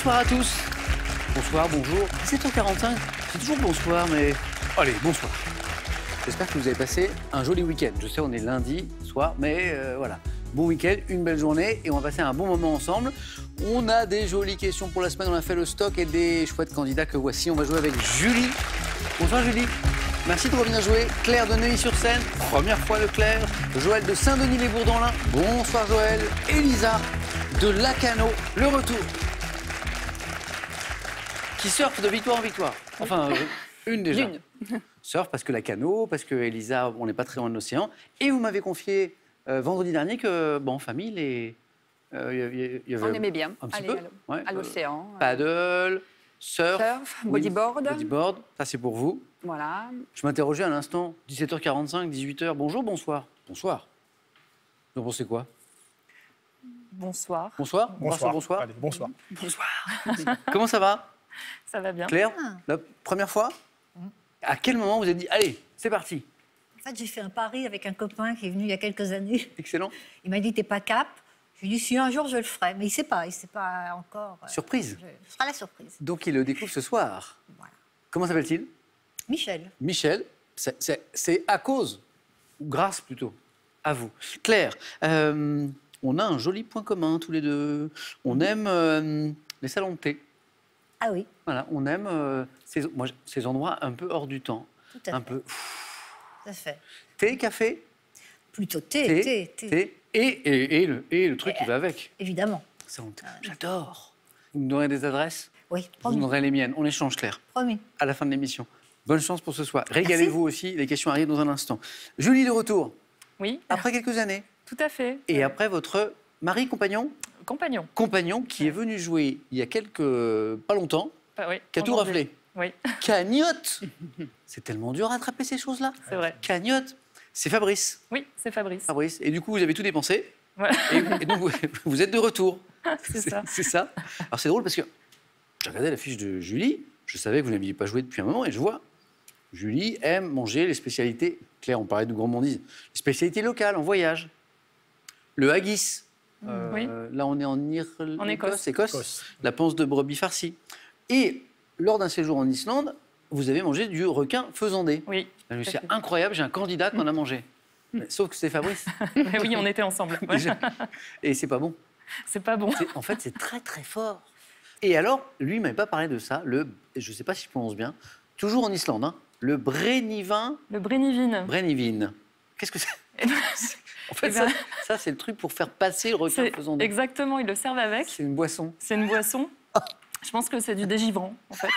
Bonsoir à tous. Bonsoir, bonjour. 17h45, c'est toujours bonsoir, mais... Allez, bonsoir. J'espère que vous avez passé un joli week-end. Je sais, on est lundi soir, mais voilà. Bon week-end, une belle journée, et on va passer un bon moment ensemble. On a des jolies questions pour la semaine, on a fait le stock et des chouettes candidats que voici. On va jouer avec Julie. Bonsoir Julie. Merci de revenir jouer. Claire de Neuilly-sur-Seine, première fois le Claire. Joël de Saint-Denis-les-Bourdons-Lins. Bonsoir Joël. Elisa de Lacanau, le retour. Qui surfe de victoire en victoire. Enfin, une déjà. Surfe parce que Lacanau, parce que Elisa, on n'est pas très loin de l'océan. Et vous m'avez confié vendredi dernier que, bon, en famille, y avait on aimait bien un petit aller peu à l'océan. Paddle, surf, bodyboard. Bodyboard, ça c'est pour vous. Voilà. Je m'interrogeais à l'instant, 17h45, 18h, bonjour, bonsoir. Bonsoir. Vous en pensez quoi? Bonsoir. Bonsoir. Bonsoir. Bonsoir. Allez, bonsoir. Bonsoir. Comment ça va? Ça va bien. Claire, la première fois? À quel moment vous avez dit, allez, c'est parti? En fait, j'ai fait un pari avec un copain qui est venu il y a quelques années. Excellent. Il m'a dit, t'es pas cap. Je lui ai dit, si un jour je le ferai. Mais il sait pas encore. Surprise. Ce sera la surprise. Donc il le découvre ce soir. Voilà. Comment s'appelle-t-il? Michel. Michel, c'est à cause, ou grâce plutôt, à vous. Claire, on a un joli point commun tous les deux. On aime les salons de thé. Ah oui, Voilà, on aime ces endroits un peu hors du temps. tout à fait. Un peu Ça se fait. thé, café, Plutôt thé. et le truc qui va avec. Évidemment. Salon de thé. J'adore. Vous me donnerez des adresses? Oui, Je vous promis. donnerai les miennes. On échange, Claire, Promis. à la fin de l'émission. Bonne chance pour ce soir. Régalez-vous aussi, les questions arrivent dans un instant. Julie, de retour, Oui, après quelques années. tout à fait. Et après votre mari, compagnon? Compagnon. Compagnon qui est venu jouer il y a pas longtemps, Oui, qui a tout en raflé. janvier. Oui, Cagnotte. C'est tellement dur à attraper ces choses-là. c'est vrai. Cagnotte. C'est Fabrice. Oui, c'est Fabrice. Fabrice. Et du coup, vous avez tout dépensé. Voilà. Et donc, vous êtes de retour. C'est ça. C'est ça. Alors, c'est drôle parce que j'ai regardé la fiche de Julie. Je savais que vous n'aviez pas joué depuis un moment et je vois Julie aime manger les spécialités. Claire, on parlait de gourmandise. Les spécialités locales en voyage. Le haggis. Oui. Là, on est en En Écosse. Écosse. La panse de brebis farcie. Et lors d'un séjour en Islande, vous avez mangé du requin faisandé. Oui. C'est incroyable, j'ai un candidat qu'on a mangé. Sauf que c'est Fabrice. Mais oui, on était ensemble. Ouais. Et c'est pas bon. C'est pas bon. En fait, c'est très très fort. Et alors, lui, il m'avait pas parlé de ça. Je sais pas si je prononce bien. Toujours en Islande, hein, le Brennivin. Le Brennivin. Brennivin. Qu'est-ce que c'est? En fait, Eh ben, ça c'est le truc pour faire passer le requin faisandé. Exactement, ils le servent avec. C'est une boisson. C'est une boisson. Je pense que c'est du dégivrant, en fait.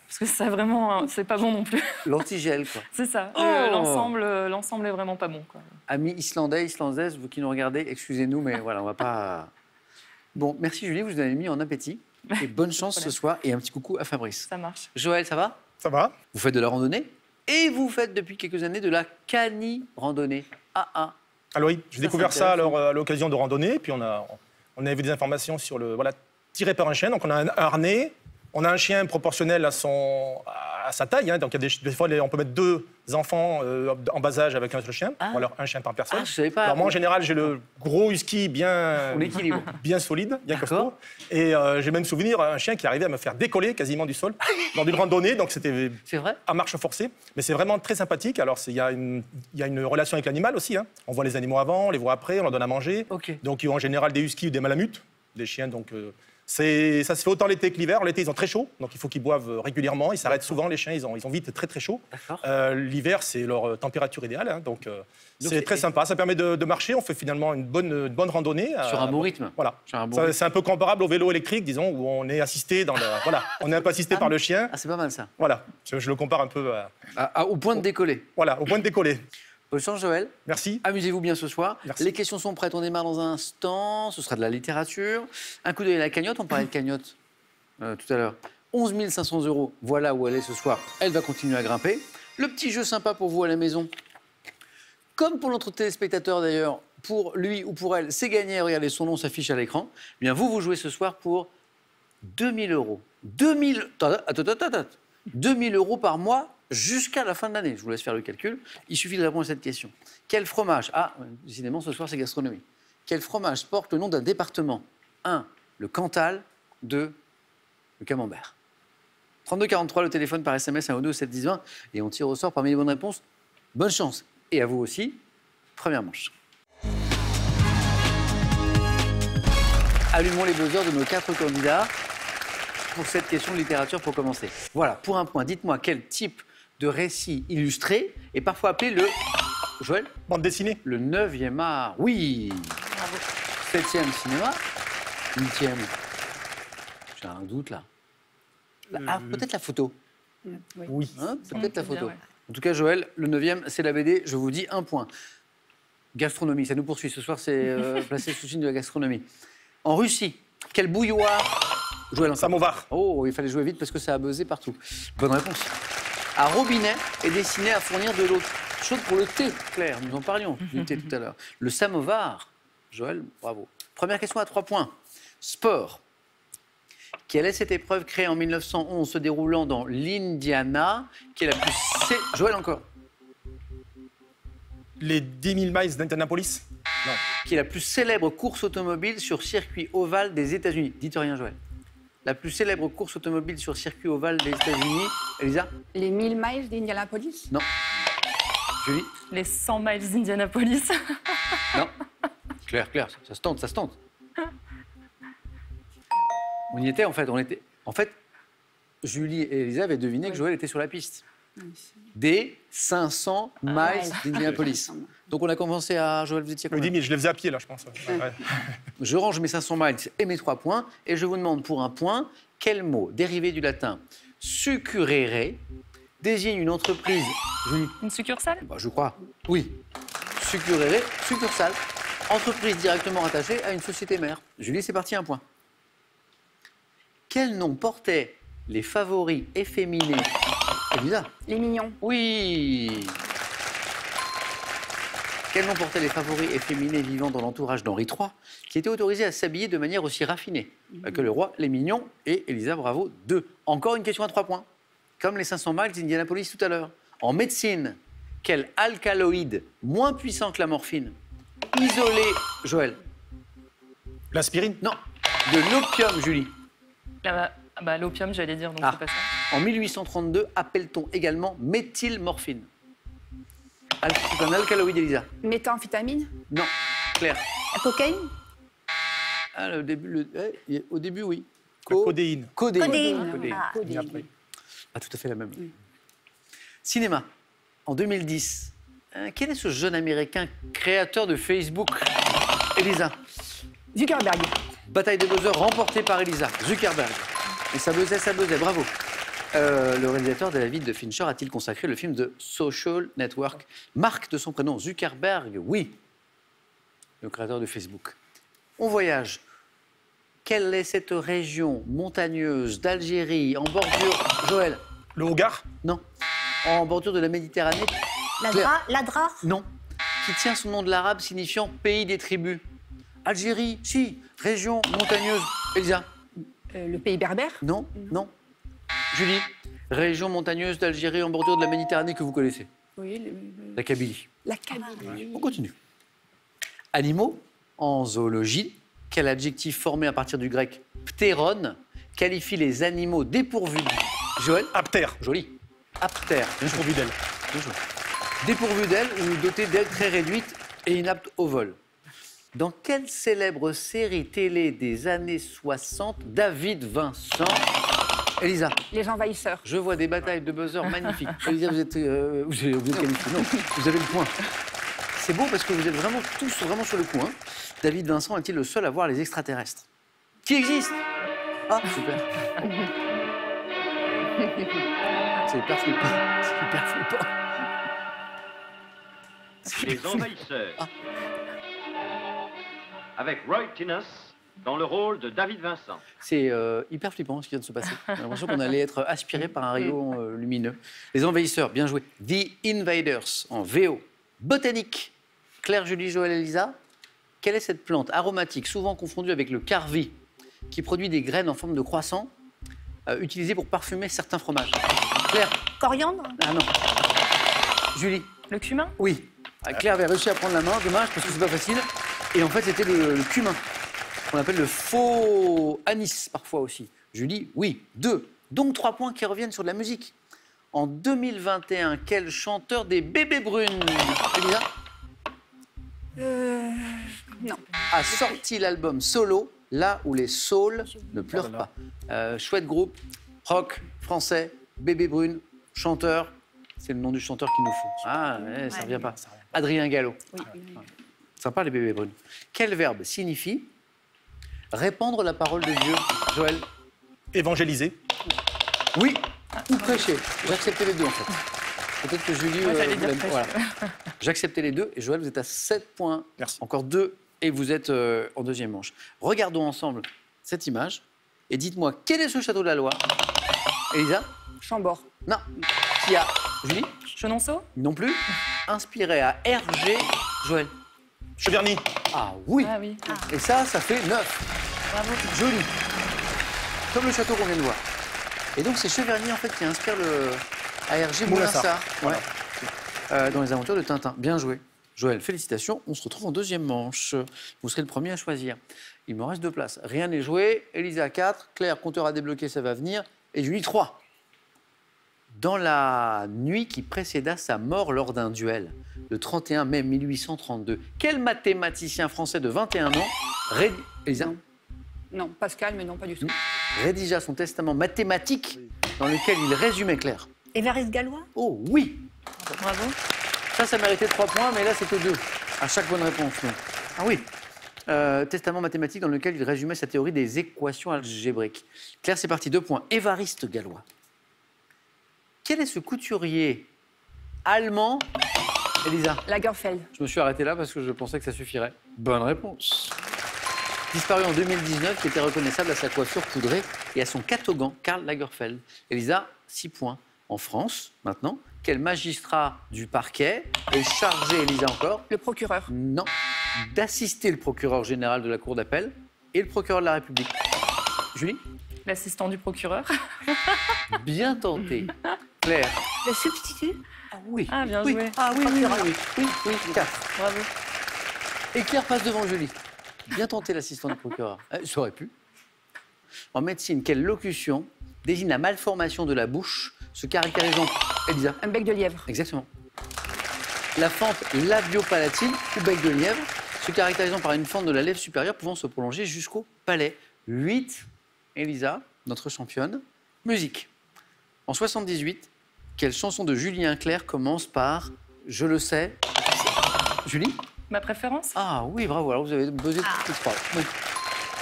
Parce que ça, vraiment, c'est pas bon non plus. L'antigel, quoi. C'est ça. Oh L'ensemble est vraiment pas bon, quoi. Amis islandais, islandaises, vous qui nous regardez, excusez-nous, mais voilà, on va pas... Bon, merci Julie, vous avez mis en appétit. Et bonne chance ce soir. Et un petit coucou à Fabrice. Ça marche. Joël, ça va? Ça va? Vous faites de la randonnée? Et vous faites depuis quelques années de la cani-randonnée. Alors oui, j'ai découvert ça intéressant. à l'occasion de randonnée, puis on a vu des informations sur le... Voilà, tiré par un chien, donc on a un harnais, on a un chien proportionnel à sa taille, hein, donc il y a des fois on peut mettre 2 enfants en bas âge avec un seul chien, ou alors un chien par personne. Je savais pas. Alors moi en général j'ai le gros husky On équilibre. bien solide, bien D'accord. costaud, et j'ai même souvenir un chien qui arrivait à me faire décoller quasiment du sol dans une randonnée, donc c'était C'est vrai? à marche forcée, mais c'est vraiment très sympathique. Alors il y a une relation avec l'animal aussi, hein. On voit les animaux avant, on les voit après, on leur donne à manger. Ok. Donc ils ont en général des huskies ou des malamutes, des chiens, donc ça se fait autant l'été que l'hiver. L'été, ils ont très chaud, donc il faut qu'ils boivent régulièrement. Ils s'arrêtent souvent, les chiens, ils ont vite très très chaud. D'accord. L'hiver, c'est leur température idéale, hein, donc Donc c'est très sympa. Ça permet de marcher. On fait finalement une bonne randonnée. Sur un bon rythme. Voilà. Sur un bon rythme. C'est un peu comparable au vélo électrique, disons, où on est assisté voilà, on est un peu assisté par le chien. Ah, c'est pas mal ça. Voilà, je le compare un peu Au point de décoller. voilà, au point de décoller. Bonne chance, Joël. Merci. Amusez-vous bien ce soir. Merci. Les questions sont prêtes, on démarre dans un instant. Ce sera de la littérature. Un coup d'œil à la cagnotte, on parlait de cagnotte tout à l'heure. 11 500 €, voilà où elle est ce soir. Elle va continuer à grimper. Le petit jeu sympa pour vous à la maison. Comme pour notre téléspectateur d'ailleurs, pour lui ou pour elle, c'est gagné. Regardez, son nom s'affiche à l'écran. Eh bien, vous jouez ce soir pour 2 000 €. 2 000... Attends. 2 000 € par mois jusqu'à la fin de l'année. Je vous laisse faire le calcul. Il suffit de répondre à cette question. Quel fromage... Ah, décidément, ce soir, c'est gastronomie. Quel fromage porte le nom d'un département? 1. Le Cantal. 2. le camembert. 32-43, le téléphone par SMS à 1 2 7 10 20 et on tire au sort parmi les bonnes réponses. Bonne chance. Et à vous aussi. Première manche. Allumons les buzzers de nos 4 candidats pour cette question de littérature pour commencer. Voilà, pour un point, dites-moi quel type de récit illustré est parfois appelé le... Joël? Bande dessinée. Le 9e art. Oui. Bravo. 7e cinéma. 8e. J'ai un doute là. Ah, peut-être la photo. Oui. Hein, peut-être la Bien, photo. ouais. En tout cas, Joël, le 9e, c'est la BD. Je vous dis un point. Gastronomie, ça nous poursuit. Ce soir, c'est placé sous signe de la gastronomie. En Russie, quel bouilloire? Joël, encore. Samovar. Oh, il fallait jouer vite parce que ça a buzzé partout. Bonne réponse. Un robinet est destiné à fournir de l'eau chaude pour le thé. Claire, nous en parlions du thé tout à l'heure. Le samovar. Joël, bravo. Première question à 3 points. Sport. Quelle est cette épreuve créée en 1911 se déroulant dans l'Indiana, qui est la plus... Joël encore. Les 10 000 miles d'Indianapolis. Non. Qui est la plus célèbre course automobile sur circuit ovale des États-Unis. Dites rien, Joël. La plus célèbre course automobile sur circuit ovale des États-Unis. Elisa? Les 1000 miles d'Indianapolis. Non. Julie? Les 100 miles d'Indianapolis. Non. Claire, ça se tente, ça se tente. On y était, en fait. En fait, Julie et Elisa avaient deviné que Joël était sur la piste. Des 500 miles d'Indianapolis. Donc on a commencé à... Joël, vous étiez Le combien? 10 000, je le faisais à pied, là, je pense. Ouais. Je range mes 500 miles et mes 3 points et je vous demande pour un point, quel mot dérivé du latin succurrere désigne une entreprise... Julie? Une succursale? Bah, je crois. Oui. Succurere, succursale. Entreprise directement rattachée à une société mère. Julie, c'est parti, un point. Quel nom portaient les favoris efféminés? Elisa? Les mignons. Oui. Quel nom portaient les favoris efféminés vivant dans l'entourage d'Henri III, qui étaient autorisés à s'habiller de manière aussi raffinée que le roi, les mignons et Elisa, bravo, 2. Encore une question à 3 points. Comme les 500 miles d'Indianapolis tout à l'heure. En médecine, quel alcaloïde moins puissant que la morphine, isolé, Joël? L'aspirine. Non, de l'opium, Julie. L'opium, j'allais dire, donc Ah. c'est pas ça. En 1832, appelle-t-on également méthylmorphine. C'est un alcaloïde, Elisa. Méthamphétamine. Non, Claire. La cocaïne. Ah, au début, oui. La codéine. Codéine. Codéine. Ah. Et après. Ah, tout à fait la même. Cinéma. En 2010, quel est ce jeune Américain créateur de Facebook? Elisa. Zuckerberg. Bataille des buzzers remportée par Elisa. Zuckerberg. Et ça buzzait, bravo. Le réalisateur de David Fincher a-t-il consacré le film de Social Network? Marque de son prénom, Zuckerberg, oui. Le créateur de Facebook. On voyage. Quelle est cette région montagneuse d'Algérie en bordure... Joël? Le Hogar. Non. En bordure de la Méditerranée? L'Adra. Non. Qui tient son nom de l'arabe signifiant pays des tribus. Algérie, si. Région montagneuse. Elisa? Le pays berbère. Non, non. Julie? Région montagneuse d'Algérie en bordure de la Méditerranée que vous connaissez. Oui, La Kabylie. la Kabylie. On continue. Animaux, en zoologie, quel adjectif formé à partir du grec ptéron qualifie les animaux dépourvus Joël? Aptère. Joli. Aptère. Bien joué. Dépourvu d'elle. Bien joué. Dépourvu d'ailes ou doté d'ailes très réduites et inaptes au vol. Dans quelle célèbre série télé des années 60, David Vincent... Elisa, Les envahisseurs. je vois des batailles de buzzer magnifiques. Elisa, vous êtes qualifiée. Non, vous avez le point. C'est beau parce que vous êtes vraiment tous sur le coup. Hein. David Vincent est-il le seul à voir les extraterrestres? Qui existe? Ah, super. C'est hyper flippant. C'est hyper flippant. Les envahisseurs. Ah. Avec Roy Tinnes dans le rôle de David Vincent. C'est hyper flippant ce qui vient de se passer. J'ai l'impression qu'on allait être aspiré par un rayon lumineux. Les envahisseurs, bien joué. The Invaders, en VO. Botanique. Claire, Julie, Joël, Elisa. Quelle est cette plante aromatique, souvent confondue avec le carvi, qui produit des graines en forme de croissant, utilisée pour parfumer certains fromages? Claire? Coriandre. Ah non. Julie? Le cumin? Oui. Claire avait réussi à prendre la main, dommage, parce que c'est pas facile. Et en fait, c'était le cumin. On appelle le faux anis, parfois aussi. Julie, oui. 2. Donc 3 points qui reviennent sur de la musique. En 2021, quel chanteur des Bébés Brunes, Elisa, Non. a sorti l'album Solo, là où les saules ne pleurent pas. Chouette groupe, rock, français, Bébés Brunes, chanteur. C'est le nom du chanteur qu'il nous faut. Ah, ouais, ça ne revient pas. Adrien Gallo. Oui. Sympa les Bébés Brunes. Quel verbe signifie répandre la parole de Dieu, Joël? Évangéliser. Oui, ou prêcher. J'acceptais les deux en fait. Peut-être que Julie... Moi, j'allais vous dire l'aime- prêcher. voilà. J'acceptais les deux et Joël, vous êtes à 7 points. Merci. Encore 2 et vous êtes en deuxième manche. Regardons ensemble cette image et dites-moi quel est ce château de la Loire? Elisa? Chambord. Non. Qui a Julie? Chenonceau? Non plus. Inspiré à Hergé, Joël. Cheverny. Ah oui. Ah oui. Et ça fait 9. Bravo. Joli. Comme le château qu'on vient de voir. Et donc c'est Cheverny en fait qui inspire le ARG Moulinsart. Voilà. Ouais. Dans les aventures de Tintin. Bien joué. Joël, félicitations. On se retrouve en deuxième manche. Vous serez le premier à choisir. Il me reste 2 places. Rien n'est joué. Elisa 4. Claire, compteur à débloquer, ça va venir. Et Julie 3. Dans la nuit qui précéda sa mort lors d'un duel, le 31 mai 1832, quel mathématicien français de 21 ans Elisa Non, Pascal, mais non, pas du tout. rédigea son testament mathématique dans lequel il résumait Claire? Évariste Galois? Oh oui. Bravo. Ça méritait 3 points, mais là, c'était 2. À chaque bonne réponse. Donc. Ah oui. Testament mathématique dans lequel il résumait sa théorie des équations algébriques. Claire, c'est parti. 2 points. Évariste Galois. Quel est ce couturier allemand, Elisa? Lagerfeld. Je me suis arrêté là parce que je pensais que ça suffirait. Bonne réponse. Disparu en 2019, qui était reconnaissable à sa coiffure poudrée et à son catogan, Karl Lagerfeld. Elisa, 6 points. En France, maintenant, quel magistrat du parquet est chargé, Elisa encore? Le procureur. Non, d'assister le procureur général de la Cour d'appel et le procureur de la République. Julie? L'assistant du procureur. Bien tenté. Claire? Le substitut? Ah oui. Ah, bien oui. joué. Ah oui, oui, oui, oui, oui, 4. Bravo. Et Claire passe devant Julie. Bien tenté l'assistant du procureur. Ça aurait pu. En médecine, quelle locution désigne la malformation de la bouche se caractérisant... Elisa? Un bec de lièvre. Exactement. La fente labiopalatine ou bec de lièvre se caractérisant par une fente de la lèvre supérieure pouvant se prolonger jusqu'au palais. 8. Elisa, notre championne. Musique. En 78, quelle chanson de Julien Clerc commence par « Je le sais ». Julie? Ma préférence? Ah oui, bravo, alors vous avez buzzé toutes les 3. Oui.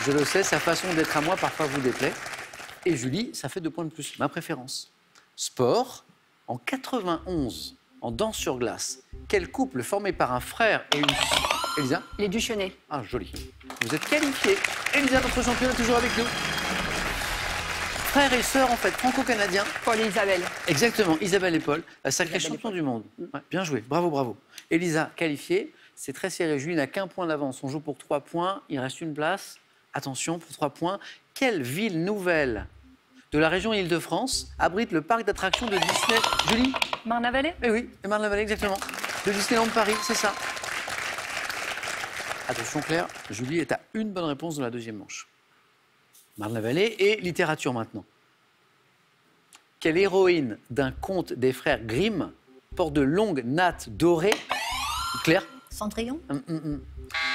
Je le sais, sa façon d'être à moi parfois vous déplaît. Et Julie, ça fait 2 points de plus. Ma préférence. Sport. En 91, en danse sur glace, quel couple formé par un frère et une... Elisa? Les Duchesnay. Ah, joli. Vous êtes qualifiés. Elisa, notre championne, est toujours avec nous. Frères et sœurs, en fait, franco-canadiens. Paul et Isabelle. Exactement, Isabelle et Paul, la sacrée Isabelle et champion du monde. Ouais, bien joué, bravo, bravo. Elisa, qualifiée. C'est très serré. Julie n'a qu'1 point d'avance. On joue pour 3 points. Il reste une place. Attention, pour 3 points. Quelle ville nouvelle de la région Île-de-France abrite le parc d'attractions de Disney? Julie? Marne-la-Vallée? Eh oui, et Marne-la-Vallée, exactement. De Disneyland Paris, c'est ça. Attention Claire, Julie est à une bonne réponse dans la deuxième manche. Marne-la-Vallée et littérature maintenant. Quelle héroïne d'un conte des frères Grimm porte de longues nattes dorées? Claire? Cendrillon?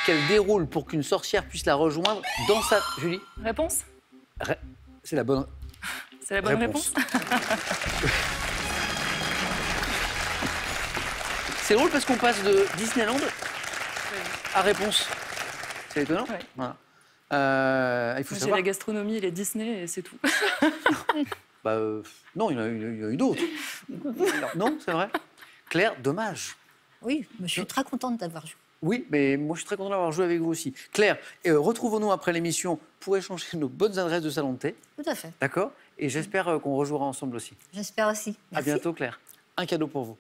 Qu'elle déroule pour qu'une sorcière puisse la rejoindre dans sa... Julie? Réponse? C'est la bonne... C'est la bonne réponse? C'est drôle parce qu'on passe de Disneyland à réponse. C'est étonnant. Ouais. Voilà. Il faut Moi, j'ai savoir... la gastronomie et les Disney et c'est tout. Non, il y en a eu d'autres. Non, c'est vrai. Claire, dommage. Oui, mais je suis très contente d'avoir joué. Oui, mais moi je suis très content d'avoir joué avec vous aussi. Claire, retrouvons-nous après l'émission pour échanger nos bonnes adresses de salon de thé. Tout à fait. D'accord? Et j'espère qu'on rejouera ensemble aussi. J'espère aussi. À Merci. bientôt, Claire. Un cadeau pour vous.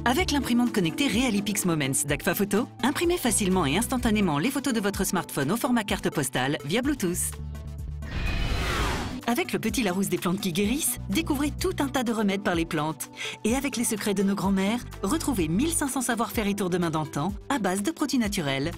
Avec l'imprimante connectée Realipix Moments d'Agfa Photo, imprimez facilement et instantanément les photos de votre smartphone au format carte postale via Bluetooth. Avec le petit Larousse des plantes qui guérissent, découvrez tout un tas de remèdes par les plantes. Et avec les secrets de nos grands-mères, retrouvez 1500 savoir-faire et tours de main d'antan à base de produits naturels.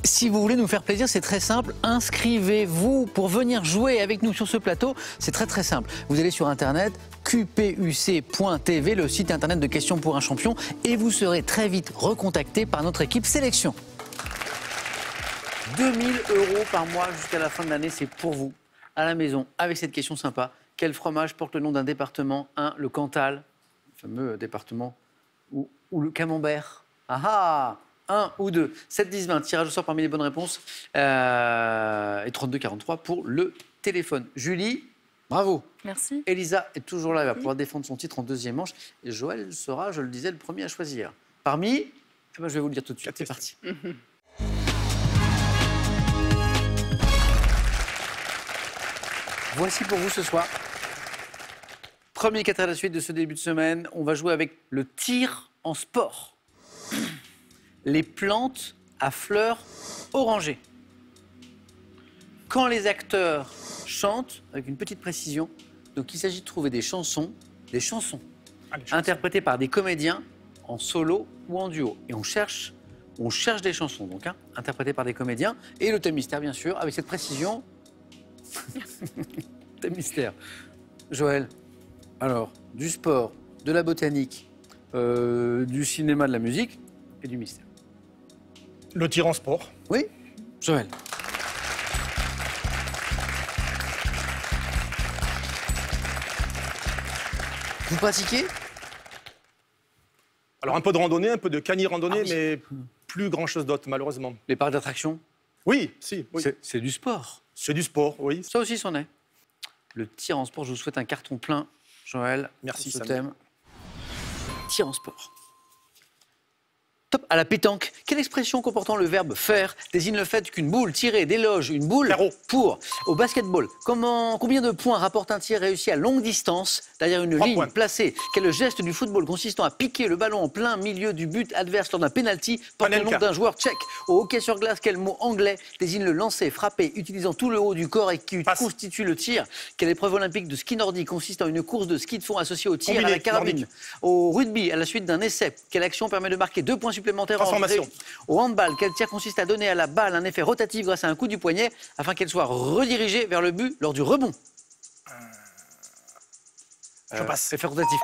Si vous voulez nous faire plaisir, c'est très simple. Inscrivez-vous pour venir jouer avec nous sur ce plateau. C'est très très simple. Vous allez sur Internet, qpuc.tv, le site Internet de Questions pour un champion, et vous serez très vite recontacté par notre équipe sélection. 2 000 € par mois jusqu'à la fin de l'année, c'est pour vous, à la maison, avec cette question sympa. Quel fromage porte le nom d'un département? 1, le Cantal, le fameux département, ou le Camembert. Ah ah! 1 ou 2. 7, 10, 20. Tirage au sort parmi les bonnes réponses. Et 32, 43 pour le téléphone. Julie, bravo. Merci. Elisa est toujours là. Elle va pouvoir défendre son titre en deuxième manche. Et Joël sera, je le disais, le premier à choisir. Parmi, eh ben, je vais vous le dire tout de suite. C'est parti. Voici pour vous ce soir. Premier 4 à la suite de ce début de semaine. On va jouer avec le tir en sport. Les plantes à fleurs orangées. Quand les acteurs chantent, avec une petite précision, donc il s'agit de trouver des chansons interprétées par des comédiens en solo ou en duo. Et on cherche des chansons, donc, interprétées par des comédiens. Et le thème mystère, bien sûr, avec cette précision. Thème mystère. Joël, alors, du sport, de la botanique, du cinéma, de la musique et du mystère. Le tir en sport. Oui, Joël. Vous pratiquez? Alors un peu de randonnée, un peu de cani randonnée, mais plus grand-chose d'autre, malheureusement. Les parcs d'attractions? Oui, si. Oui. C'est du sport. C'est du sport, oui. Ça aussi, c'en est. Le tir en sport, je vous souhaite un carton plein, Joël. Merci, ce Sam. thème. Tir en sport. Top. À la pétanque, quelle expression comportant le verbe faire désigne le fait qu'une boule tirée déloge une boule Carreau. pour? Au basketball, combien de points rapporte un tir réussi à longue distance derrière une 3 ligne points. placée? Quel est le geste du football consistant à piquer le ballon en plein milieu du but adverse lors d'un penalty porte le nom Panenka. d'un joueur tchèque? Au hockey sur glace, quel mot anglais désigne le lancer frappé utilisant tout le haut du corps et qui Passe. constitue le tir? Quelle épreuve olympique de ski nordique consiste en une course de ski de fond associée au tir à Combiné, la carabine? nordique. Au rugby, à la suite d'un essai, quelle action permet de marquer 2 points supplémentaires en Transformation. Au handball, quel tir consiste à donner à la balle un effet rotatif grâce à un coup du poignet afin qu'elle soit redirigée vers le but lors du rebond? Je passe. Effet rotatif.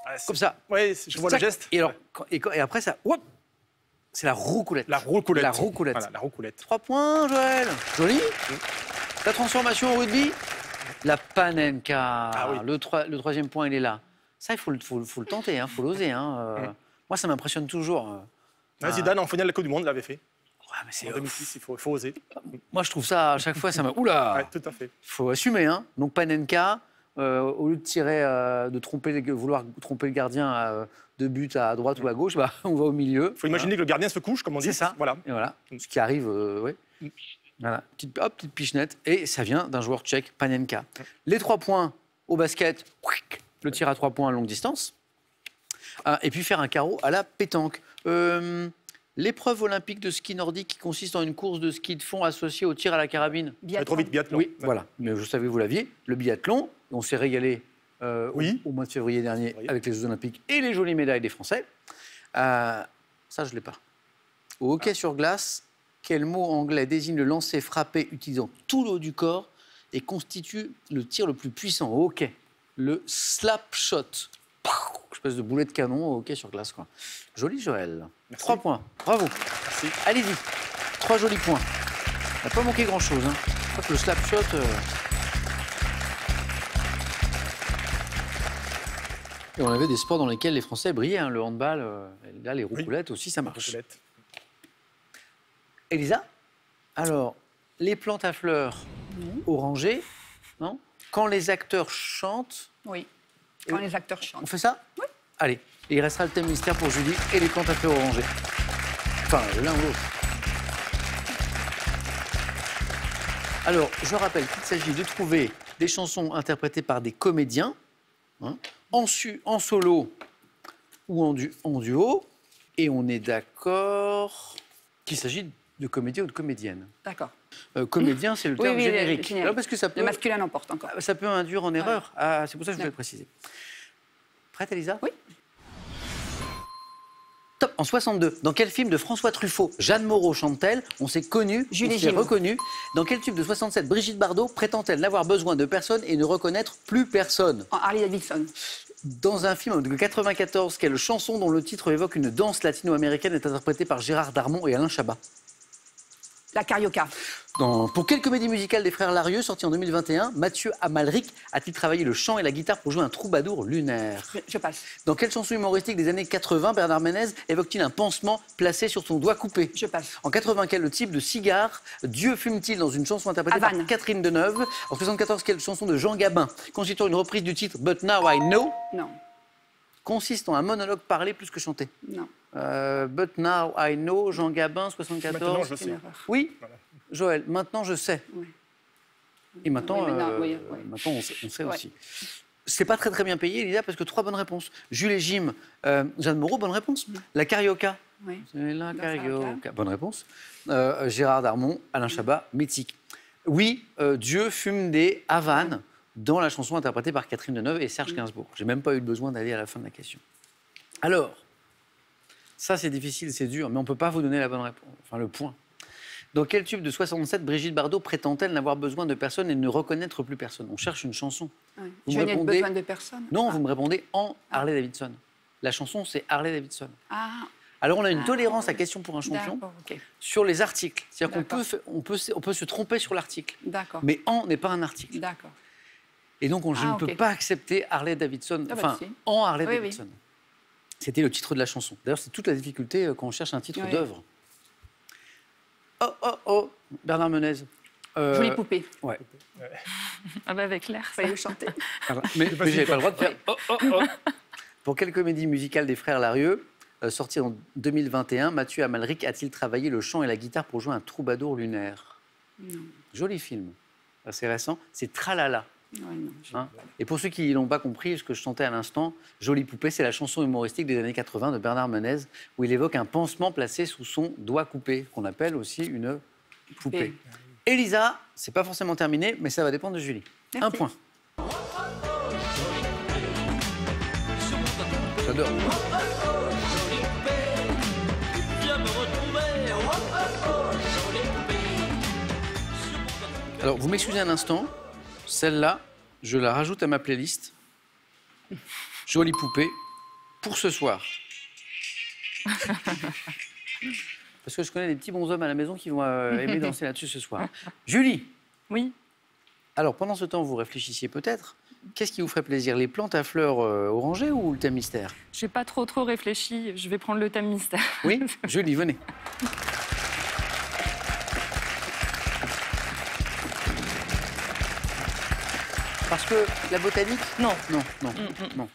Ah, Comme ça. Oui, je vois le Tac. geste. Et, alors, et après ça, hop, c'est la roucoulette. La roucoulette. La roucoulette. Voilà, la roucoulette. 3 points, Joël. Joli. La transformation au rugby, la panenka. Ah oui. Le troisième point, il est là. Ça, il faut le tenter, il faut l'oser. Moi, ça m'impressionne toujours. Zidane, en finale de la Coupe du Monde, l'avait fait. Ouais, mais c'est En 2006, il faut oser. Moi, je trouve ça, à chaque fois, ça m'a... Oula. Ouais, tout à fait. Il faut assumer. Donc, panenka, au lieu de tirer, vouloir tromper le gardien de but à droite ou à gauche, bah, on va au milieu. Il faut imaginer que le gardien se couche, comme on dit. C'est ça. Voilà. Et voilà, ce qui arrive, oui. Voilà, petite pichenette. Et ça vient d'un joueur tchèque, Panenka. Les 3 points au basket, le tir à 3 points à longue distance. Et puis faire un carreau à la pétanque. L'épreuve olympique de ski nordique qui consiste en une course de ski de fond associée au tir à la carabine. Ça va trop vite, biathlon. Oui, voilà. Mais je savais, vous l'aviez. Le biathlon, on s'est régalé au mois de février dernier avec les Jeux Olympiques et les jolies médailles des Français. Ça, je ne l'ai pas. Au hockey sur glace, quel mot anglais désigne le lancer frappé utilisant tout le haut du corps et constitue le tir le plus puissant au hockey? Le slap shot. Espèce de boulet de canon au hockey sur glace, quoi. Joli, Joël. Merci. 3 points. Bravo. Merci. Allez-y. 3 jolis points. On n'a pas manqué grand-chose. Je crois que le slap shot... Et on avait des sports dans lesquels les Français brillaient. Le handball, là, les roucoulettes aussi, ça marche. Roucoulette. Elisa, alors, les plantes à fleurs orangées, non? Quand les acteurs chantent, Oui, quand les acteurs on chantent. fait ça? Oui. Allez, et il restera le thème mystère pour Julie et les plantes à fleurs orangées. Enfin, l'un ou l'autre. Alors, je rappelle qu'il s'agit de trouver des chansons interprétées par des comédiens, en solo ou en duo, et on est d'accord qu'il s'agit de comédien ou de comédienne. D'accord. Comédien, c'est le terme générique. générique. Alors, parce que ça peut, Le masculin l'emporte encore. ça peut induire en erreur. Ah, c'est pour ça que je voulais le préciser. Prête, Elisa? Oui. Top. En 62, dans quel film de François Truffaut, Jeanne Moreau chante-t-elle? On s'est connu, Julie on s'est Gilles. reconnu. Dans quel tube de 67, Brigitte Bardot prétend-elle n'avoir besoin de personne et ne reconnaître plus personne? En Harley Davidson. Dans un film de 94, quelle chanson dont le titre évoque une danse latino-américaine est interprétée par Gérard Darmon et Alain Chabat? La Carioca. Pour quelle comédie musicale des frères Larieux, sortie en 2021, Mathieu Amalric a-t-il travaillé le chant et la guitare pour jouer un troubadour lunaire? Je passe. Dans quelle chanson humoristique des années 80, Bernard Ménez évoque-t-il un pansement placé sur son doigt coupé? Je passe. En 80, quel type de cigare Dieu fume-t-il dans une chanson interprétée Havane. par Catherine Deneuve? En 74, quelle chanson de Jean Gabin, constituant une reprise du titre But Now I Know, Non. consiste en un monologue parlé plus que chanté? Non. But Now I Know, Jean Gabin, Maintenant, 74. je C'est une sais. erreur. Oui, Voilà. Joël, maintenant je sais. Oui. Et maintenant, Oui, maintenant, oui, oui. maintenant on sait Ouais. aussi. C'est pas très très bien payé, Elisa, parce que 3 bonnes réponses. Jules et Jim, Jeanne Moreau, bonne réponse. La Carioca, Oui. c'est la Carioca, Carioca. bonne réponse. Gérard Darmon, Alain Chabat, mythique. Oui, Dieu fume des Havanes dans la chanson interprétée par Catherine Deneuve et Serge Gainsbourg. J'ai même pas eu besoin d'aller à la fin de la question. Alors, ça c'est difficile, c'est dur, mais on peut pas vous donner la bonne réponse, enfin le point. Dans quel tube de 67 Brigitte Bardot prétend-elle n'avoir besoin de personne et ne reconnaître plus personne? On cherche une chanson. Oui. Vous Je me n'ai répondez- besoin de personne. Non, Ah. vous me répondez en Harley Davidson. La chanson, c'est Harley Davidson. Ah, Alors, on a une Ah, tolérance à question pour un champion d'accord, ok. sur les articles. C'est-à-dire qu'on D'accord. on peut se tromper sur l'article. D'accord. Mais en n'est pas un article. D'accord. Et donc, je Ah, ne peux ok. pas accepter Harley Davidson, Ah, bah, enfin, si. en Harley Oui, Davidson. C'était le titre de la chanson. D'ailleurs, c'est toute la difficulté quand on cherche un titre Oui. d'œuvre. Oh, oh, oh, Bernard Menez. Jolie poupée. Ouais. Ah bah avec l'air. Il fallait le chanter. Mais facile, j'avais pas le droit quoi. de faire. Oh, oh, oh. Pour quelle comédie musicale des frères Larieux, sortie en 2021, Mathieu Amalric a-t-il travaillé le chant et la guitare pour jouer un troubadour lunaire? Non. Joli film, assez récent. C'est Tralala. Ouais, non. Hein. Et pour ceux qui n'ont pas compris ce que je chantais à l'instant, Jolie poupée, c'est la chanson humoristique des années 80 de Bernard Menez, où il évoque un pansement placé sous son doigt coupé, qu'on appelle aussi une poupée. Poupée. Elisa, c'est pas forcément terminé, mais ça va dépendre de Julie. Merci. Un point. J'adore. Alors, vous m'excusez un instant, celle-là, je la rajoute à ma playlist. Jolie poupée, pour ce soir. Parce que je connais des petits bonshommes à la maison qui vont aimer danser là-dessus ce soir. Julie, Oui. alors pendant ce temps, vous réfléchissiez peut-être. Qu'est-ce qui vous ferait plaisir, les plantes à fleurs orangées ou le thème mystère? J'ai pas trop réfléchi. Je vais prendre le thème mystère. Oui, Julie, venez. Parce que la botanique... Non. Non.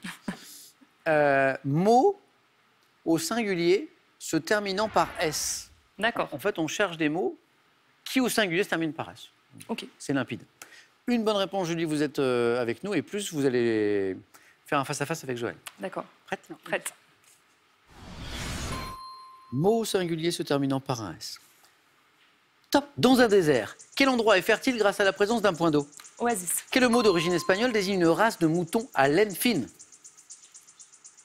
Mot au singulier se terminant par S. D'accord. En fait, on cherche des mots qui au singulier se terminent par S. Ok. C'est limpide. Une bonne réponse, Julie, vous êtes avec nous. Et plus, vous allez faire un face-à-face avec Joël. D'accord. Prête? Prête. Mot au singulier se terminant par un S. Top. Dans un désert, quel endroit est fertile grâce à la présence d'un point d'eau? Oasis. Quel mot d'origine espagnole désigne une race de moutons à laine fine?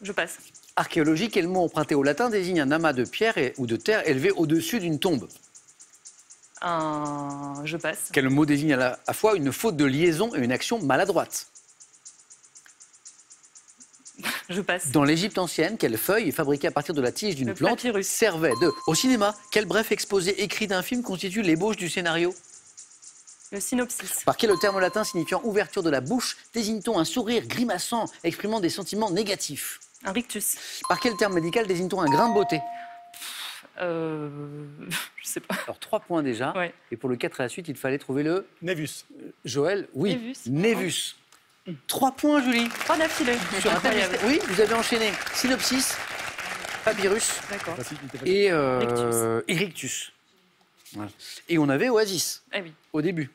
Je passe. Archéologie, quel mot emprunté au latin désigne un amas de pierres ou de terre élevé au-dessus d'une tombe? Je passe. Quel mot désigne à la fois une faute de liaison et une action maladroite? Je passe. Dans l'Égypte ancienne, quelle feuille, fabriquée à partir de la tige d'une Le plante, papyrus. servait de... Au cinéma, quel bref exposé écrit d'un film constitue l'ébauche du scénario? Le synopsis. Par quel terme latin signifiant ouverture de la bouche désigne-t-on un sourire grimaçant exprimant des sentiments négatifs? Un rictus. Par quel terme médical désigne-t-on un grain de beauté? Je sais pas. Alors 3 points déjà. Ouais. Et pour le 4 à la suite, il fallait trouver le... Névus. Joël, oui. Névus. Névus. 3 points, Julie. 3 d'affilée. Sur un thème Incroyable. mystère. Oui, vous avez enchaîné synopsis, papyrus D'accord. et Rictus. Rictus. Voilà. Et on avait Oasis Ah oui. au début.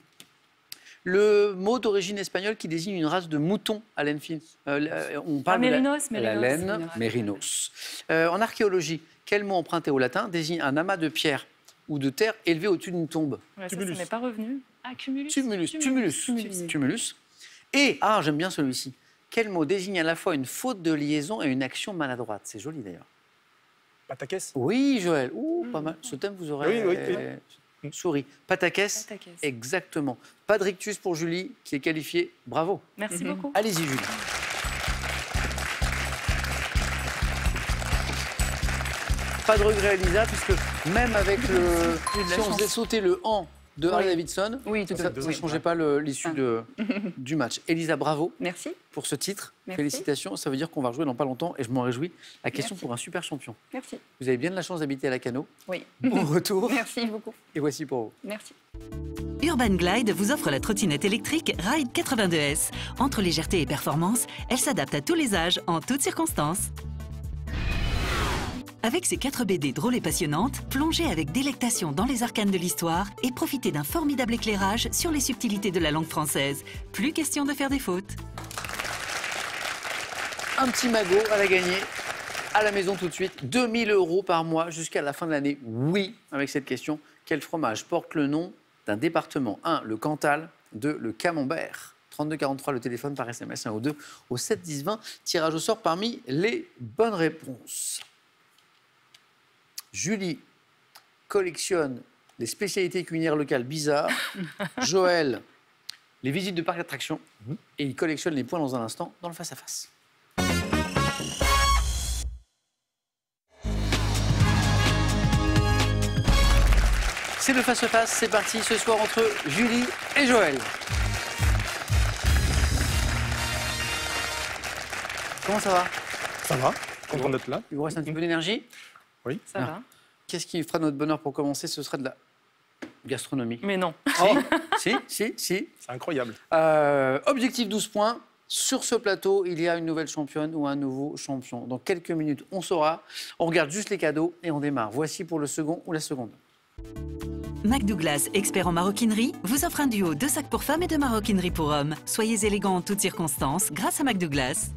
Le mot d'origine espagnole qui désigne une race de moutons à laine fine. On parle de mérinos, la mérinos. laine mérinos. En archéologie, quel mot emprunté au latin désigne un amas de pierres ou de terre élevé au-dessus d'une tombe? Ouais, ça Tumulus. m'est pas revenu. Ah, cumulus. Tumulus. Tumulus. Et, j'aime bien celui-ci. Quel mot désigne à la fois une faute de liaison et une action maladroite? C'est joli d'ailleurs. Patakès. Oui, Joël. Ouh, pas mal. Ce thème, vous aurez Oui. souri. Patakès. Patakès. Exactement. Pas de rictus pour Julie, qui est qualifiée. Bravo. Merci beaucoup. Allez-y, Julie. Pas de regret, Elisa, puisque même avec le... J'ai eu de la Si on chance. faisait sauter le « en » de Harley Oui. Davidson, Oui, tout à ça fait. ne changeait pas l'issue du match. Elisa, bravo Merci. pour ce titre. Merci. Félicitations. Ça veut dire qu'on va rejouer dans pas longtemps et je m'en réjouis. La question Merci. pour un super champion. Merci. Vous avez bien de la chance d'habiter à Lacanau. Oui. Bon retour. Merci beaucoup. Et voici pour vous. Merci. Urban Glide vous offre la trottinette électrique Ride 82S. Entre légèreté et performance, elle s'adapte à tous les âges, en toutes circonstances. Avec ses 4 BD drôles et passionnantes, plongez avec délectation dans les arcanes de l'histoire et profitez d'un formidable éclairage sur les subtilités de la langue française. Plus question de faire des fautes. Un petit magot à la gagner à la maison tout de suite. 2 000 € par mois jusqu'à la fin de l'année. Oui, avec cette question. Quel fromage porte le nom d'un département? 1, le Cantal. 2, le Camembert. 3243, le téléphone par SMS. 1 ou 2 au 7 10 20. Tirage au sort parmi les bonnes réponses. Julie collectionne les spécialités culinaires locales bizarres. Joël, les visites de parcs d'attractions. Et il collectionne les points dans un instant dans le face-à-face. C'est le face-à-face, c'est parti ce soir entre Julie et Joël. Comment ça va? Ça va? Content d'être là. Il vous reste un petit peu d'énergie? Ça va. Qu'est-ce qui fera notre bonheur pour commencer? Ce serait de la gastronomie. Mais non. Si. C'est incroyable. Objectif 12 points. Sur ce plateau, il y a une nouvelle championne ou un nouveau champion. Dans quelques minutes, on saura. On regarde juste les cadeaux et on démarre. Voici pour le second ou la seconde. McDouglas, expert en maroquinerie, vous offre un duo de sacs pour femmes et de maroquinerie pour hommes. Soyez élégants en toutes circonstances grâce à McDouglas.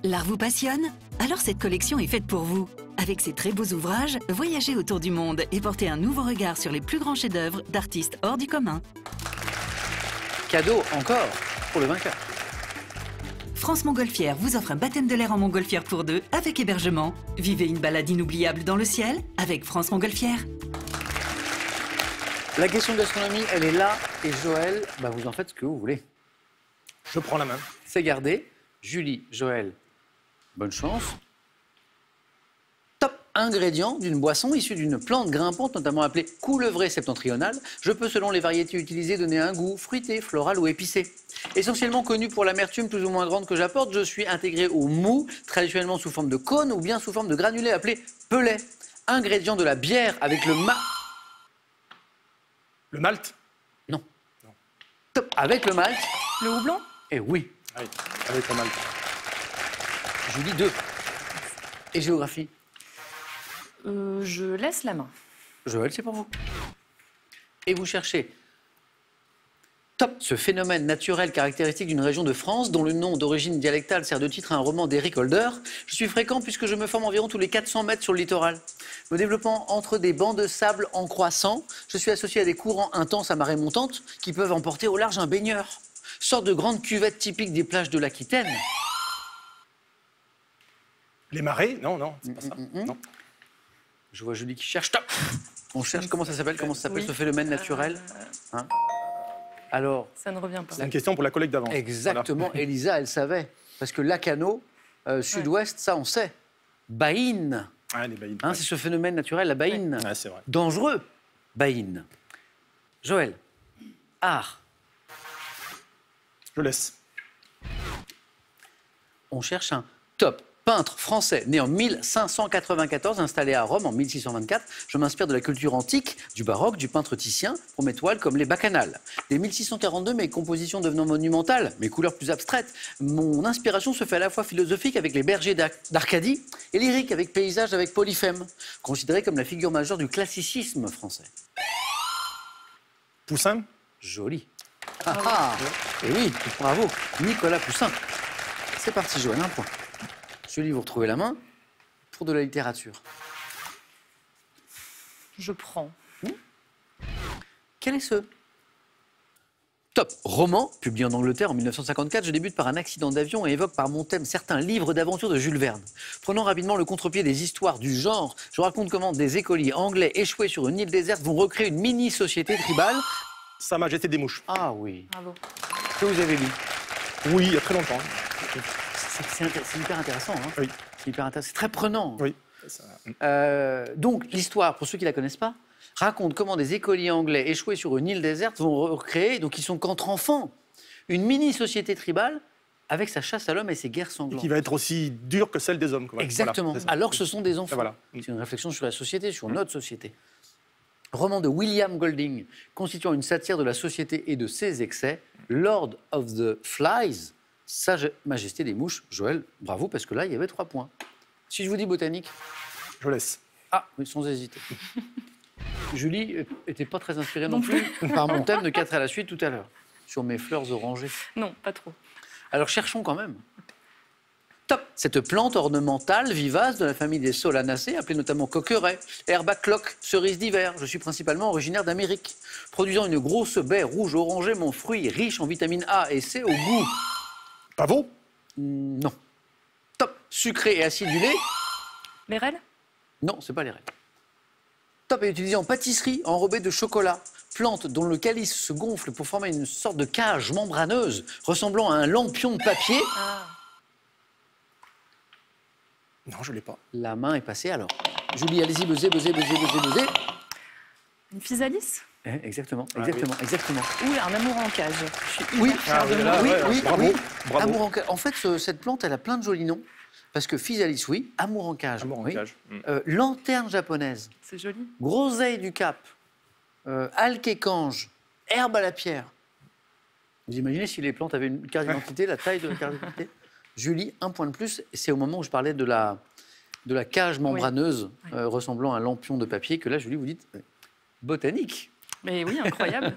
L'art vous passionne? Alors cette collection est faite pour vous. Avec ses très beaux ouvrages, voyagez autour du monde et portez un nouveau regard sur les plus grands chefs-d'œuvre d'artistes hors du commun. Cadeau encore pour le vainqueur. France Montgolfière vous offre un baptême de l'air en montgolfière pour 2 avec hébergement. Vivez une balade inoubliable dans le ciel avec France Montgolfière. La question de gastronomie, elle est là. Et Joël, vous en faites ce que vous voulez. Je prends la main. C'est gardé. Julie, Joël, bonne chance. Top ingrédient d'une boisson issue d'une plante grimpante, notamment appelée coulevrée septentrionale. Je peux, selon les variétés utilisées, donner un goût fruité, floral ou épicé. Essentiellement connu pour l'amertume plus ou moins grande que j'apporte, je suis intégré au mou, traditionnellement sous forme de cône ou bien sous forme de granulé appelé pellet. Ingrédient de la bière avec le Le malt. Non. Top. Avec le malt. Le houblon? Et oui. Ah oui, avec le malt. Julie 2. Et géographie? Je laisse la main. Joël, c'est pour vous. Et vous cherchez. Top. Ce phénomène naturel caractéristique d'une région de France, dont le nom d'origine dialectale sert de titre à un roman d'Eric Holder. Je suis fréquent puisque je me forme environ tous les 400 mètres sur le littoral. Me développant entre des bancs de sable en croissant, je suis associé à des courants intenses à marée montante qui peuvent emporter au large un baigneur. Sorte de grande cuvette typique des plages de l'Aquitaine. Les marées? Non, c'est pas ça. Non. Je vois Julie qui cherche. Top. On cherche. Comment ça s'appelle? Comment ça s'appelle ce phénomène naturel? Hein? Alors, Ça ne revient pas. C'est une question pour la collègue d'avant. exactement. Elisa, elle savait. Parce que Lacanau, sud-ouest, ça, on sait. Baïne. Ah, les baïnes. Hein, c'est ce phénomène naturel, la baïne. Ouais, c'est vrai. Dangereux. Baïne. Joël. Art. Je laisse. On cherche un top peintre français né en 1594, installé à Rome en 1624. Je m'inspire de la culture antique, du baroque, du peintre Titien, pour mes toiles comme les bacchanales. Dès 1642, mes compositions devenant monumentales, mes couleurs plus abstraites, mon inspiration se fait à la fois philosophique avec les bergers d'Arcadie et lyrique avec paysages avec Polyphème, considéré comme la figure majeure du classicisme français. Poussin? Joli. Et oui, bravo, Nicolas Poussin. C'est parti, Joël, un point. Julie, vous retrouvez la main pour de la littérature. Je prends. Quel est ce Top. Roman, publié en Angleterre en 1954, je débute par un accident d'avion et évoque par mon thème certains livres d'aventures de Jules Verne. Prenant rapidement le contre-pied des histoires du genre, je raconte comment des écoliers anglais échoués sur une île déserte vont recréer une mini-société tribale. Sa Majesté des Mouches. Ah oui. Bravo. Que vous avez lu. Oui, il y a très longtemps. C'est hyper intéressant. Hein. Oui. C'est hyper intéressant. C'est très prenant. Oui. Donc, l'histoire, pour ceux qui ne la connaissent pas, raconte comment des écoliers anglais échoués sur une île déserte vont recréer, donc ils sont qu'entre enfants, une mini-société tribale avec sa chasse à l'homme et ses guerres sanglantes. Qui va être aussi dure que celle des hommes. Quoi. Exactement, Voilà, c'est ça. alors que ce sont des enfants. Voilà. C'est une réflexion sur la société, sur notre société. Roman de William Golding, constituant une satire de la société et de ses excès, Lord of the Flies, Sa Majesté des Mouches. Joël, bravo, parce que là, il y avait 3 points. Si je vous dis botanique. Je laisse. Ah, oui, sans hésiter. Julie n'était pas très inspirée non plus par mon thème de 4 à la suite tout à l'heure, sur mes fleurs orangées. Non, pas trop. Alors cherchons quand même. Top. Cette plante ornementale vivace de la famille des solanacées, appelée notamment coqueret, herbe à cloque, cerise d'hiver. Je suis principalement originaire d'Amérique. Produisant une grosse baie rouge orangée, mon fruit riche en vitamines A et C au goût. Pavot. Non. Top. Sucré et acidulé. Les rêles? Non, c'est pas les rênes. Top est utilisé en pâtisserie, enrobé de chocolat. Plante dont le calice se gonfle pour former une sorte de cage membraneuse ressemblant à un lampion de papier. Ah. Non, je ne l'ai pas. La main est passée alors. Julie, allez-y, buzzez. Une physalis? Exactement, Ah, exactement, exactement. Oui, un amour en cage. Je suis Oui, hyper fière de oui, moi. là, oui, ouais, oui, bravo, oui. bravo. Amour en cage. En fait, cette plante, elle a plein de jolis noms. Parce que physalis, oui. Amour en cage. Amour en oui. cage. Lanterne japonaise. C'est joli. Groseille du Cap. Alkécange. Herbe à la pierre. Vous imaginez si les plantes avaient une carte d'identité, la taille de la carte d'identité? Julie, 1 point de plus. C'est au moment où je parlais de la cage membraneuse ressemblant à un lampion de papier que là, Julie, vous dites botanique. Mais oui, incroyable.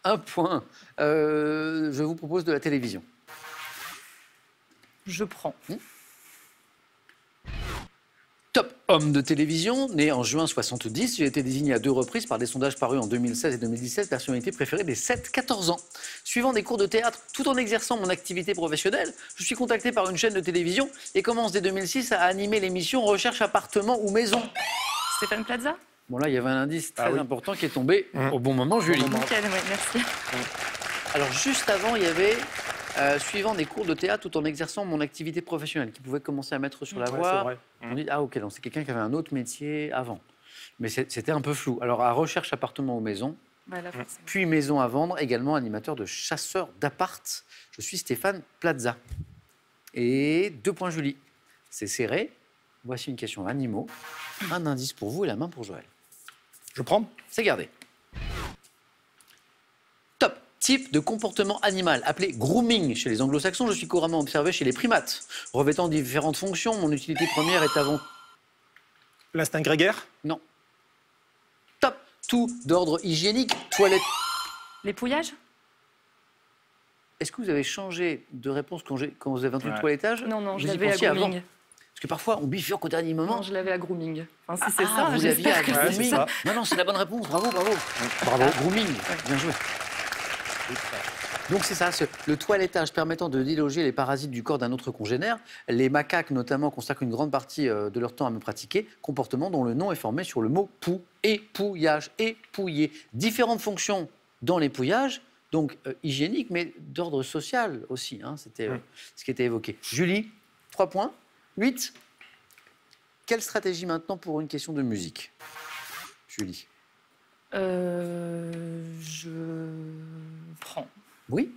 1 point. Je vous propose de la télévision. Je prends. Top homme de télévision, né en juin 70, j'ai été désigné à 2 reprises par des sondages parus en 2016 et 2017, personnalité préférée des 7-14 ans. Suivant des cours de théâtre, tout en exerçant mon activité professionnelle, je suis contacté par une chaîne de télévision et commence dès 2006 à animer l'émission Recherche appartement ou maison. Stéphane Plaza? Bon là, il y avait un indice très important qui est tombé au bon moment, Julie. Nickel, ouais, merci. Alors juste avant, il y avait suivant des cours de théâtre tout en exerçant mon activité professionnelle, qui pouvait commencer à mettre sur la Ouais, voie. c'est vrai. On dit, ah ok, donc c'est quelqu'un qui avait un autre métier avant. Mais c'était un peu flou. Alors à Recherche appartement ou maison, Voilà, forcément. puis maison à vendre, également animateur de chasseurs d'appart. Je suis Stéphane Plaza. Et 2 points Julie. C'est serré. Voici une question animaux. Un indice pour vous et la main pour Joël. Je prends. C'est gardé. Top. Type de comportement animal appelé grooming chez les anglo-saxons. Je suis couramment observé chez les primates. Revêtant différentes fonctions, mon utilité première est avant... L'instinct grégaire. Non. Top. Tout d'ordre hygiénique. Toilette. L'épouillage? Est-ce que vous avez changé de réponse quand vous avez entendu le toilettage? Non, non, je Vous y l'avais à pensiez avant? grooming. Parce que parfois, on bifurque au dernier moment. Non, je l'avais à grooming. Enfin, si c'est Ah, ça, vous l'aviez à j'espère que Ouais, grooming. c'est ça. Non, c'est la bonne réponse. Bravo, bravo. Bravo. Grooming. Bien joué. Donc c'est ça, le toilettage permettant de déloger les parasites du corps d'un autre congénère. Les macaques notamment consacrent une grande partie de leur temps à me pratiquer, comportement dont le nom est formé sur le mot pou, épouillage, épouiller. Différentes fonctions dans l'épouillage, donc hygiénique, mais d'ordre social aussi, hein, c'était ce qui était évoqué. Julie, 3 points, 8. Quelle stratégie maintenant pour une question de musique? Julie. Je prends. Oui.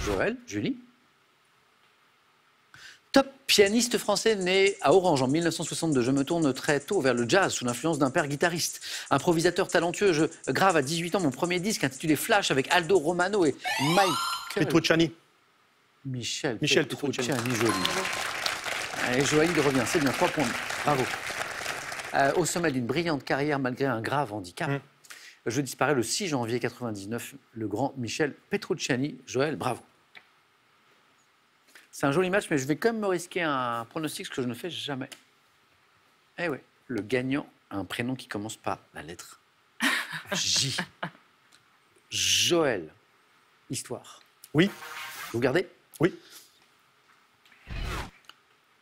Joël, Julie. Top pianiste français né à Orange en 1962. Je me tourne très tôt vers le jazz sous l'influence d'un père guitariste. Improvisateur talentueux, je grave à 18 ans mon premier disque intitulé Flash avec Aldo Romano et Michael Petrucciani. Michel Petrucciani. joli. Et Joël, il revient, c'est bien, 3 points. Bravo. Au sommet d'une brillante carrière malgré un grave handicap. Je disparais le 6 janvier 1999, le grand Michel Petrucciani. Joël, bravo. C'est un joli match, mais je vais quand même me risquer un pronostic, ce que je ne fais jamais. Eh oui, le gagnant a un prénom qui commence par la lettre J. Joël. Histoire. Oui. Vous gardez? Oui.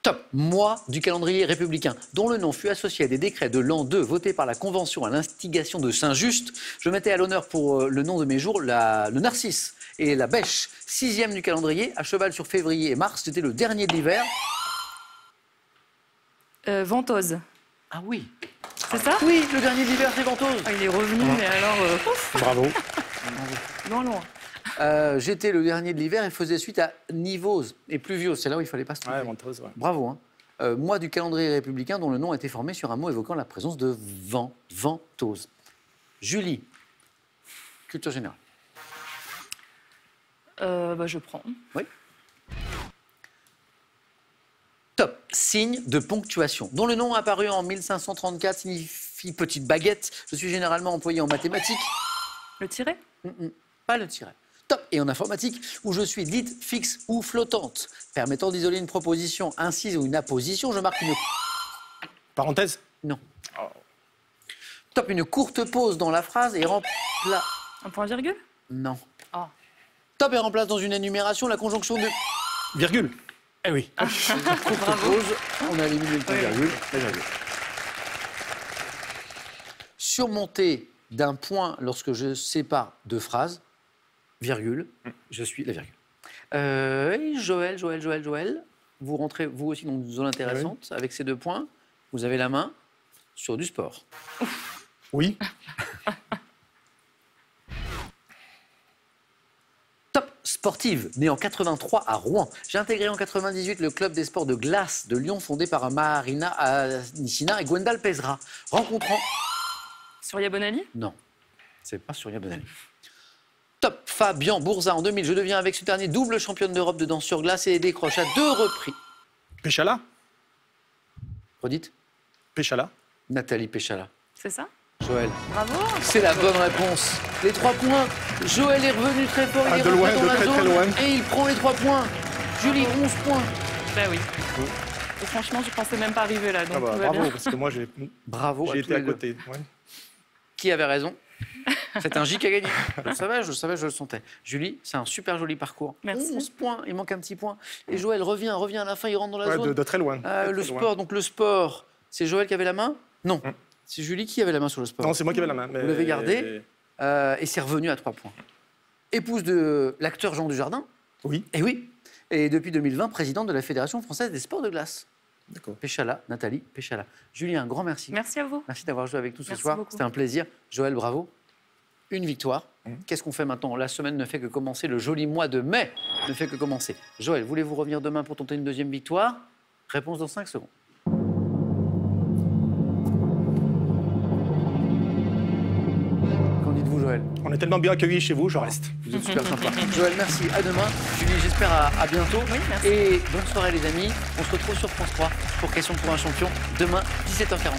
Top. Mois du calendrier républicain, dont le nom fut associé à des décrets de l'an 2 votés par la Convention à l'instigation de Saint-Just. Je mettais à l'honneur pour le nom de mes jours le narcisse et la bêche. 6e du calendrier, à cheval sur février et mars. C'était le dernier de l'hiver. Ventose. Ah oui. C'est ça? Oui, le dernier de l'hiver, c'est Ventose. Ah, il est revenu, mais alors... ouf, Bravo. loin, loin. J'étais le dernier de l'hiver et faisais suite à Nivose et Pluviose. C'est là où il ne fallait pas se tromper. Ouais, menteuse, ouais. Bravo. Hein. Mois du calendrier républicain dont le nom a été formé sur un mot évoquant la présence de vent, ventose. Julie, culture générale. Je prends. Oui. Top. Signe de ponctuation, dont le nom apparu en 1534 signifie petite baguette. Je suis généralement employé en mathématiques. Le tiret? Pas le tiret. Top. Et en informatique, où je suis dite fixe ou flottante. Permettant d'isoler une proposition incise ou une apposition, je marque une... Parenthèse. Non. Top. Une courte pause dans la phrase et remplace... Un point virgule? Non. Oh. Top. Et remplace dans une énumération la conjonction de... Virgule. Eh oui. Courte pause, on a éliminé le point virgule. La virgule. Surmonter d'un point lorsque je sépare deux phrases, virgule, je suis la virgule. Et Joël, vous rentrez vous aussi dans une zone intéressante avec ces 2 points. Vous avez la main sur du sport. Oui. Top. Sportive, née en 83 à Rouen. J'ai intégré en 98 le club des sports de glace de Lyon fondé par Marina Anissina et Gwendal Pesra. Rencontrant... Surya Bonali? Non, c'est pas Surya Bonali. Top. Fabian Bourza, en 2000, je deviens avec ce dernier double championne d'Europe de danse sur glace et décroche à 2 reprises. Péchala. Redites. Péchala. Nathalie Péchala. C'est ça? Joël. Bravo. C'est la bonne réponse. Les 3 points. Joël est revenu très fort. Il est de rentré loin, dans de la très, zone très loin. et il prend les 3 points. Julie, 11 points. Ben oui. Et franchement, je pensais même pas arriver là, donc Ah bah, tout va bravo, bien. parce que moi, j'ai Bravo. été à côté. Ouais. Qui avait raison? C'est un J qui a gagné. Je le savais, je le sentais. Julie, c'est un super joli parcours. Merci. 11 points, il manque un petit point. Et Joël revient à la fin, il rentre dans la Ouais, zone. de très loin. Très, Le très loin. sport, donc le sport, c'est Joël qui avait la main? Non. C'est Julie qui avait la main sur le sport. Non, c'est moi qui avais la main. Vous l'avez gardé et c'est revenu à 3 points. Épouse de l'acteur Jean Dujardin. Oui. Et oui. Et depuis 2020, présidente de la Fédération française des sports de glace. D'accord. Péchala, Nathalie Péchala. Julie, un grand merci. Merci à vous. Merci d'avoir joué avec nous ce Merci soir. beaucoup. C'était un plaisir. Joël, bravo. Une victoire. Qu'est-ce qu'on fait maintenant? La semaine ne fait que commencer. Le joli mois de mai ne fait que commencer. Joël, voulez-vous revenir demain pour tenter une 2e victoire? Réponse dans 5 secondes. Qu'en dites-vous, Joël? On est tellement bien accueillis chez vous, je reste. Vous êtes super sympa. Joël, merci. À demain. Julie, j'espère à bientôt. Oui, merci. Et bonne soirée, les amis. On se retrouve sur France 3 pour Question pour un champion demain, 17h40.